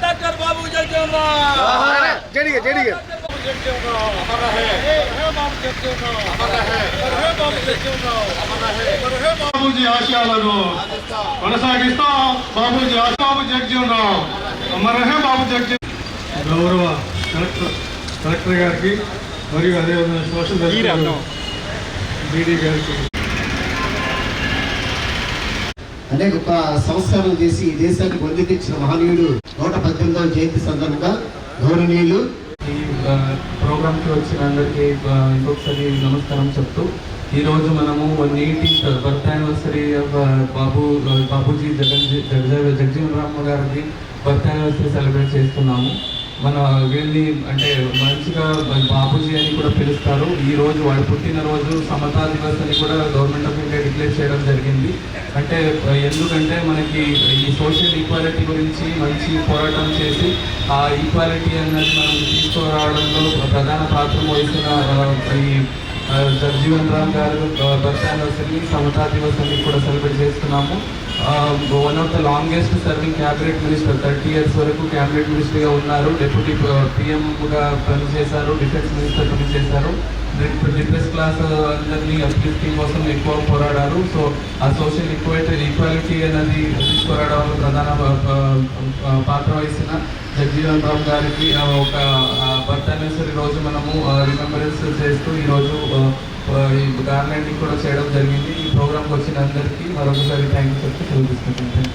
Doctor బాబు బాబూజీ ఆశయాలను కొనసాగిస్తాం. బాబూజీ బాబు జగజీవన్ రావు అమర్ రహే బాబు జగజీవన్. గౌరవ కలెక్టర్ గారికి మరియు అదేవిధంగా సోషల్ డీడీ గారికి అనేక సంస్కారాలు చేసి ఈ దేశాన్ని పొందికిచ్చిన మహనీయుడు 118వ జయంతి సందర్భంగా గౌరవనీయులు ఈ ప్రోగ్రామ్కి వచ్చిన అందరికీ ఇంకొకసారి నమస్కారం చెప్తూ ఈరోజు మనము 118th birth anniversary Babuji Jagjivan Ram గారికి బర్త్ యానివర్సరీ సెలబ్రేట్ చేస్తున్నాము. మన వీళ్ళని అంటే మంచిగా బాబూజీ అని కూడా పిలుస్తారు. ఈరోజు వాడు పుట్టినరోజు సమతా దివస్ అని కూడా గవర్నమెంట్ ఆఫ్ ఇండియా డిక్లేర్ చేయడం జరిగింది. అంటే ఎందుకంటే మనకి ఈ సోషల్ ఈక్వాలిటీ గురించి మంచి పోరాటం చేసి ఆ ఈక్వాలిటీ అన్నది మనం తీసుకురావడంలో ప్రధాన పాత్ర వహిస్తున్న ఈ జగజీవన్ రామ్ గారు బర్త్ యానివర్సరీ సమతా దివస్ అని కూడా సెలబ్రేట్ చేస్తున్నాము. One of the longest serving cabinet minister 30 years వరకు క్యాబినెట్ మినిస్టర్గా ఉన్నారు. డిప్యూటీ పిఎంగా పనిచేశారు, డిఫెన్స్ మినిస్టర్ పనిచేశారు. డిప్రెస్ క్లాస్ అందరినీ అప్లిఫ్టింగ్ కోసం ఎక్కువ పోరాడారు. సో ఆ సోషల్ ఈక్వాలిటీ అనేది తీసుకురావడంలో ప్రధాన పాత్ర వహిస్తున్న జగజీవన్ రామ్ గారికి ఒక బర్త్ యానివర్సరీ రోజు మనము రిమెంబరెన్స్ చేస్తూ ఈరోజు ఈ గార్లెండింగ్ కూడా చేయడం జరిగింది. ఈ ప్రోగ్రామ్కి వచ్చిన అందరికీ మరొకసారి థ్యాంక్ యూ చెప్తూ సెలవు తీసుకుంటాను.